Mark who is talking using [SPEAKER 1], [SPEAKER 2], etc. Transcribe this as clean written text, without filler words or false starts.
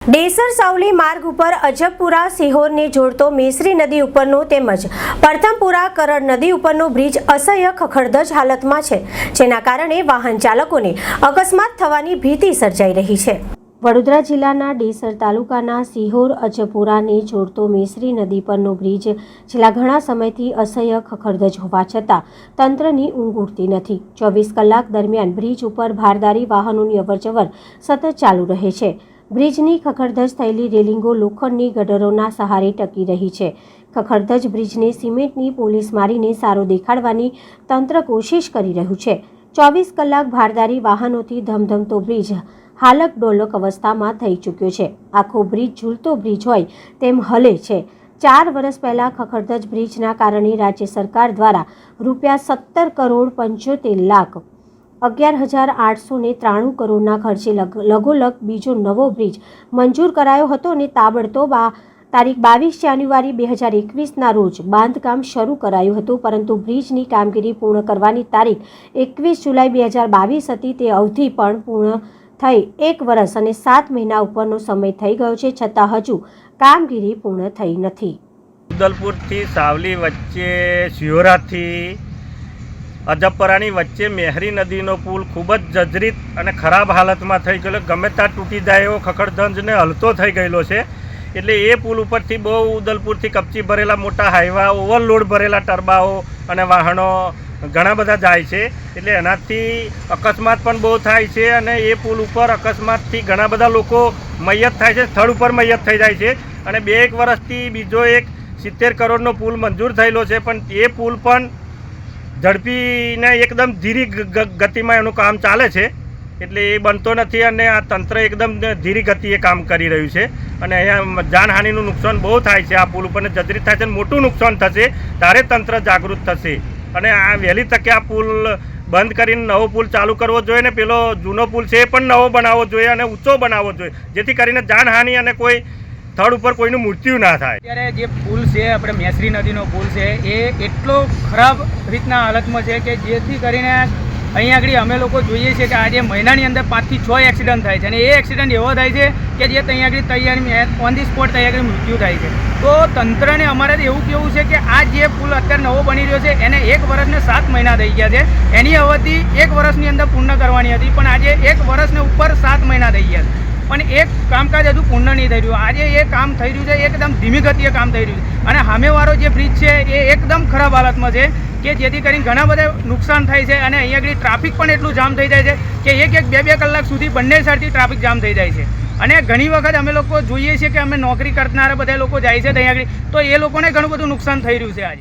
[SPEAKER 1] ડેસર સાવલી માર્ગ ઉપર અજબપુરા સિહોરને જોડતો મેસરી નદી ઉપરનો તેમજ પ્રથમપુરા કરડ નદી ઉપરનો બ્રિજ અસહ્ય ખખડધજ હાલતમાં છે, જેના કારણે વાહન ચાલકોને અકસ્માત થવાની ભીતિ સર્જાઈ રહી છે। વડોદરા જિલ્લાના ડેસર તાલુકાના સિહોર અજબપુરાને જોડતો મેસરી નદી પરનો બ્રિજ છેલ્લા ઘણા સમયથી અસહ્ય ખખડધજ હોવા છતાં તંત્રની ઊંઘ ઉડતી નથી। 24 કલાક દરમિયાન બ્રિજ ઉપર ભારદારી વાહનોની અવરજવર સતત ચાલુ રહે છે। બ્રિજની ખખડધજ થયેલી રેલિંગો લોખંડની ગટરોના સહારે ટકી રહી છે। ખખડધજ બ્રિજને સિમેન્ટની પોલીસ મારીને સારો દેખાડવાની તંત્ર કોશિશ કરી રહ્યું છે। 24 કલાક ભારદારી વાહનોથી ધમધમતો બ્રિજ હાલક ડોલક અવસ્થામાં થઈ ચૂક્યો છે। આખો બ્રિજ ઝૂલતો બ્રિજ હોય તેમ હલે છે। 4 વર્ષ પહેલા ખખડધજ બ્રિજના કારણે રાજ્ય સરકાર દ્વારા ₹17 કરોડ 75 લાખ 11,893 કરોડના ખર્ચે લગોલગ બીજો નવો બ્રિજ મંજૂર કરાયો હતો અને તાબડતોબ તારીખ 22 જાન્યુઆરી 2021ના રોજ બાંધકામ શરૂ કરાયું હતું, પરંતુ બ્રિજની કામગીરી પૂર્ણ કરવાની તારીખ 21 જુલાઈ 2022 હતી। તે અવધિ પણ પૂર્ણ થઈ 1 વર્ષ અને 7 મહિના ઉપરનો સમય થઈ ગયો છે, છતાં હજુ કામગીરી પૂર્ણ થઈ નથી।
[SPEAKER 2] ઉદલપુરથી સાવલી વચ્ચે સિહોરાથી અજબપરાની વચ્ચે મેહરી નદીનો પુલ ખૂબ જ જર્જરિત અને ખરાબ હાલતમાં થઈ ગયેલો, ગમે ત્યાં તૂટી જાય એવો ખખડધજને હલતો થઈ ગયેલો છે। એટલે એ પુલ ઉપરથી બહુ ઉદલપુરથી કપચી ભરેલા મોટા હાઈવા, ઓવરલોડ ભરેલા ટરબાઓ અને વાહનો ઘણા બધા જાય છે। એટલે એનાથી અકસ્માત પણ બહુ થાય છે અને એ પુલ ઉપર અકસ્માતથી ઘણા બધા લોકો મૈયત થાય છે, સ્થળ ઉપર મૈયત થઈ જાય છે। અને 2-1 વર્ષથી બીજો એક 70 કરોડનો પુલ મંજૂર થયેલો છે, પણ એ પુલ પણ ઝડપીને એકદમ ધીરી ગતિમાં એનું કામ ચાલે છે, એટલે એ બનતો નથી અને આ તંત્ર એકદમ ધીરી ગતિએ કામ કરી રહ્યું છે અને અહીંયા જાનહાનિનું નુકસાન બહુ થાય છે। આ પુલ ઉપરને જર્જરિત થાય છે, મોટું નુકસાન થશે ત્યારે તંત્ર જાગૃત થશે અને આ વહેલી તકે આ પુલ બંધ કરીને નવો પુલ ચાલુ કરવો જોઈએ ને પેલો જૂનો પુલ છે એ પણ નવો બનાવવો જોઈએ અને ઊંચો બનાવવો જોઈએ, જેથી કરીને જાનહાનિ અને કોઈ સ્થળ ઉપર કોઈનું મૃત્યુ ના થાય।
[SPEAKER 3] અત્યારે જે પુલ છે, આપણે મેસરી નદીનો પુલ છે, એ એટલો ખરાબ રીતના હાલતમાં છે કે જેથી કરીને અહીંયા આગળ અમે લોકો જોઈએ છીએ કે આજે મહિનાની અંદર 5 થી 6 એક્સિડન્ટ થાય છે અને એ એક્સિડન્ટ એવો થાય છે કે જે ત્યાં આગળ તૈયારી ઓન ધી સ્પોટ ત્યાં આગળ મૃત્યુ થાય છે। તો તંત્રને અમારે એવું કહેવું છે કે આ જે પુલ અત્યારે નવો બની રહ્યો છે એને 1 વર્ષને 7 મહિના થઈ ગયા છે, એની અવધિ 1 વર્ષની અંદર પૂર્ણ કરવાની હતી, પણ આજે 1 વર્ષને ઉપર 7 મહિના થઈ ગયા છે, પણ એક કામકાજ હજુ પૂર્ણ નહીં થઈ રહ્યું। આજે એ કામ થઈ રહ્યું છે, એકદમ ધીમી ગતિએ કામ થઈ રહ્યું છે અને સામેવાળો જે બ્રિજ છે એ એકદમ ખરાબ હાલતમાં છે કે જેથી કરીને ઘણા બધા નુકસાન થાય છે અને અહીંયા આગળ ટ્રાફિક પણ એટલું જામ થઈ જાય છે કે 1-2 કલાક સુધી બંને સાઈડથી ટ્રાફિક જામ થઈ જાય છે। અને ઘણી વખત અમે લોકો જોઈએ છીએ કે અમે નોકરી કરનારા બધા લોકો જાય છે ત્યાં આગળ, તો એ લોકોને ઘણું બધું નુકસાન થઈ રહ્યું છે આજે।